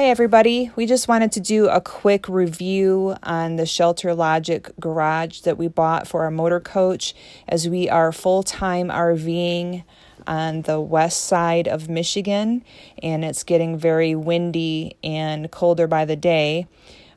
Hi everybody, we just wanted to do a quick review on the Shelter Logic garage that we bought for our motor coach, as we are full-time RVing on the west side of Michigan, and it's getting very windy and colder by the day.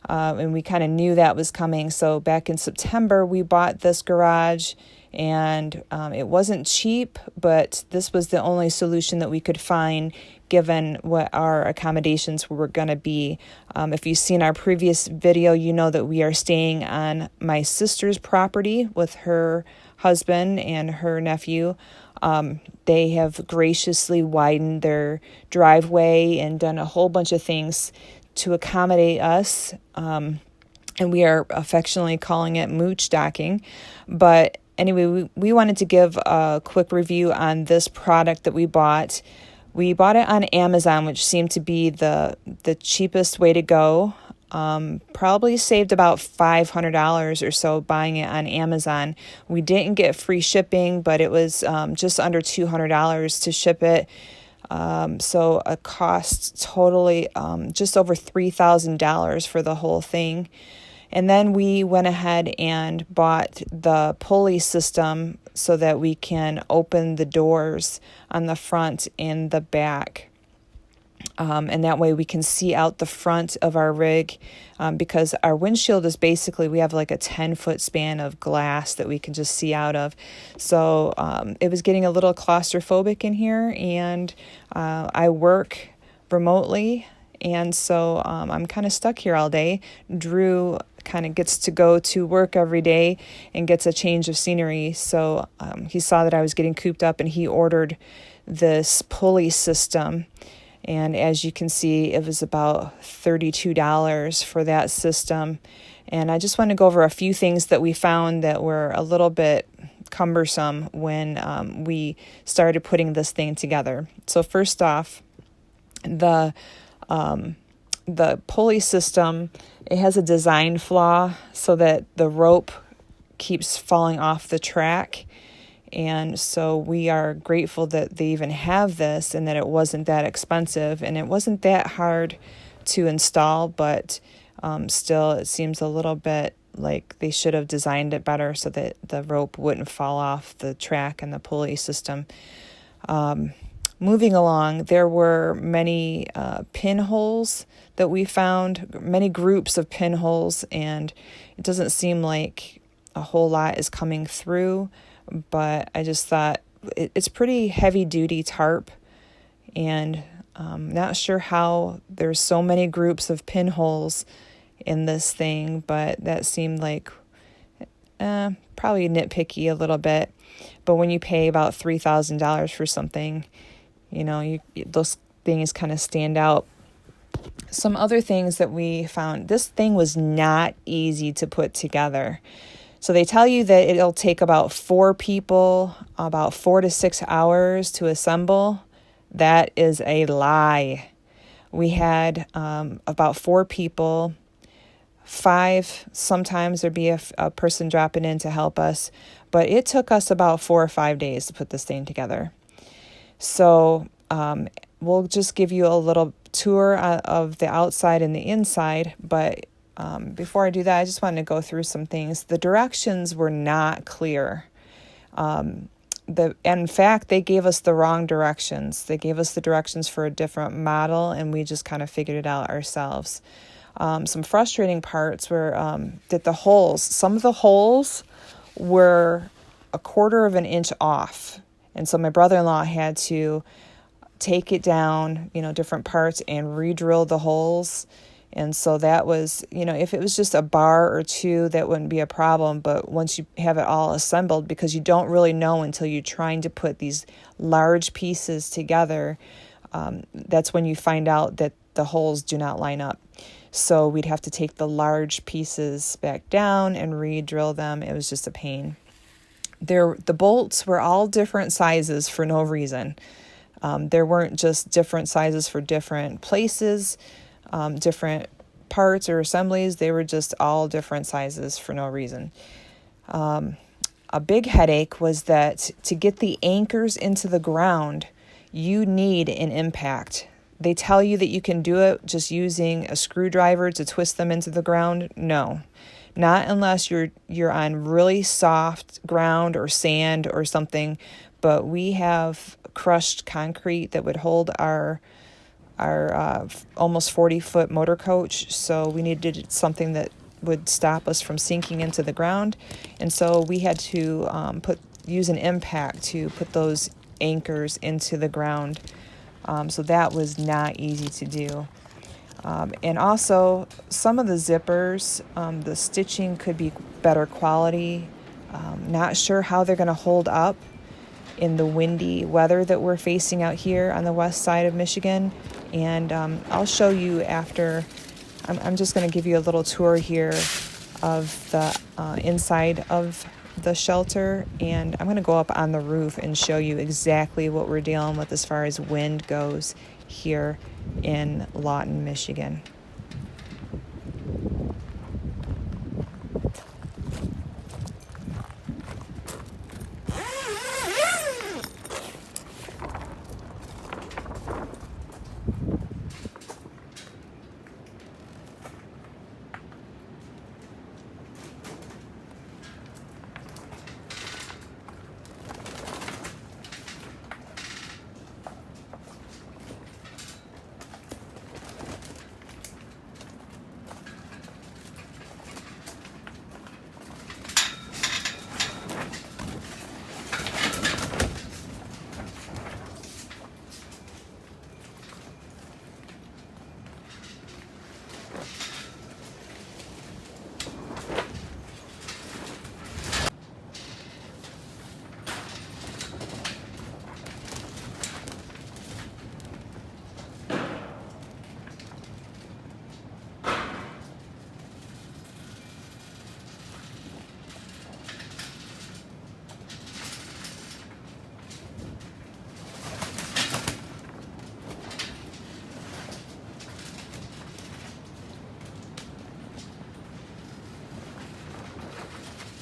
And we kind of knew that was coming. So back in September, we bought this garage, and it wasn't cheap, but this was the only solution that we could find given what our accommodations were going to be. If you've seen our previous video, you know that we are staying on my sister's property with her husband and her nephew. They have graciously widened their driveway and done a whole bunch of things to accommodate us, and we are affectionately calling it mooch docking. But anyway, we wanted to give a quick review on this product that we bought. We bought it on Amazon, which seemed to be the cheapest way to go. Probably saved about $500 or so buying it on Amazon. We didn't get free shipping, but it was just under $200 to ship it. So it cost totally just over $3,000 for the whole thing. And then we went ahead and bought the Pulley System so that we can open the doors on the front and the back. And that way we can see out the front of our rig, because our windshield is basically, we have like a 10-foot span of glass that we can just see out of. So it was getting a little claustrophobic in here, and I work remotely, and so I'm kind of stuck here all day. Drew kind of gets to go to work every day and gets a change of scenery. So he saw that I was getting cooped up, and he ordered this Pulley System. And as you can see, it was about $32 for that system. And I just want to go over a few things that we found that were a little bit cumbersome when we started putting this thing together. So first off, the Pulley System, it has a design flaw so that the rope keeps falling off the track. And so we are grateful that they even have this and that it wasn't that expensive and it wasn't that hard to install, but still it seems a little bit like they should have designed it better so that the rope wouldn't fall off the track and the pulley system. Moving along, there were many pinholes that we found, many groups of pinholes, and it doesn't seem like a whole lot is coming through. But I just thought it's pretty heavy duty tarp, and not sure how there's so many groups of pinholes in this thing, but that seemed like probably nitpicky a little bit. But when you pay about $3,000 for something, you know, those things kind of stand out. Some other things that we found, this thing was not easy to put together. So they tell you that it'll take about 4 people, about 4 to 6 hours to assemble. That is a lie. We had about 4 people, 5, sometimes there'd be a person dropping in to help us, but it took us about 4 or 5 days to put this thing together. So we'll just give you a little tour of the outside and the inside, but before I do that, I just wanted to go through some things. The directions were not clear. In fact, they gave us the wrong directions. They gave us the directions for a different model, and we just kind of figured it out ourselves. Some frustrating parts were that the holes, some of the holes were 1/4 of an inch off. And so my brother-in-law had to take it down, different parts, and re-drill the holes. And so that was, if it was just a bar or two, that wouldn't be a problem. But once you have it all assembled, because you don't really know until you're trying to put these large pieces together, that's when you find out that the holes do not line up. So we'd have to take the large pieces back down and re-drill them. It was just a pain. The bolts were all different sizes for no reason. There weren't just different sizes for different places, different parts or assemblies. They were just all different sizes for no reason. A big headache was that to get the anchors into the ground, you need an impact. They tell you that you can do it just using a screwdriver to twist them into the ground. No, not unless you're on really soft ground or sand or something. But we have crushed concrete that would hold our almost 40-foot motor coach, so we needed something that would stop us from sinking into the ground, and so we had to use an impact to put those anchors into the ground. So that was not easy to do. And also, some of the zippers, the stitching could be better quality. Not sure how they're going to hold up in the windy weather that we're facing out here on the west side of Michigan. And I'll show you after. I'm just going to give you a little tour here of the inside of the shelter, and I'm going to go up on the roof and show you exactly what we're dealing with as far as wind goes here in Lawton, Michigan.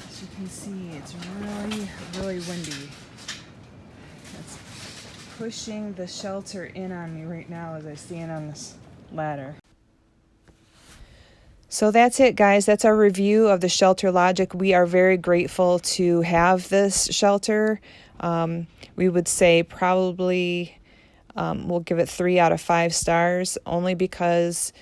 As you can see, it's really windy. It's pushing the shelter in on me right now as I stand on this ladder. So that's it, guys. That's our review of the Shelter Logic. We are very grateful to have this shelter. We would say probably we'll give it 3 out of 5 stars, only because,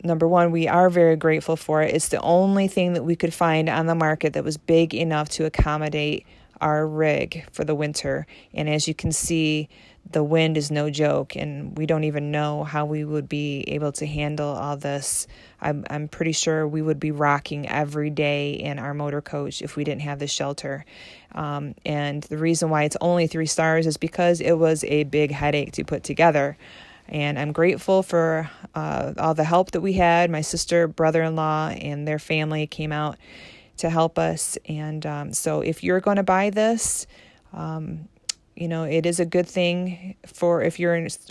number one, we are very grateful for it. It's the only thing that we could find on the market that was big enough to accommodate our rig for the winter. And as you can see, the wind is no joke, and we don't even know how we would be able to handle all this. I'm pretty sure we would be rocking every day in our motor coach if we didn't have this shelter. And the reason why it's only 3 stars is because it was a big headache to put together. And I'm grateful for all the help that we had. My sister, brother-in-law, and their family came out to help us. And so if you're going to buy this, it is a good thing for if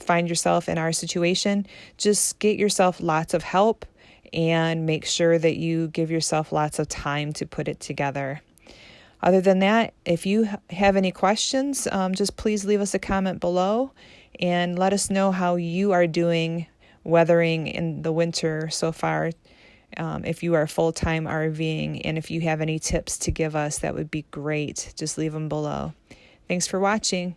find yourself in our situation. Just get yourself lots of help and make sure that you give yourself lots of time to put it together. Other than that, if you have any questions, just please leave us a comment below and let us know how you are doing weathering in the winter so far. If you are full-time RVing, and if you have any tips to give us, that would be great. Just leave them below. Thanks for watching.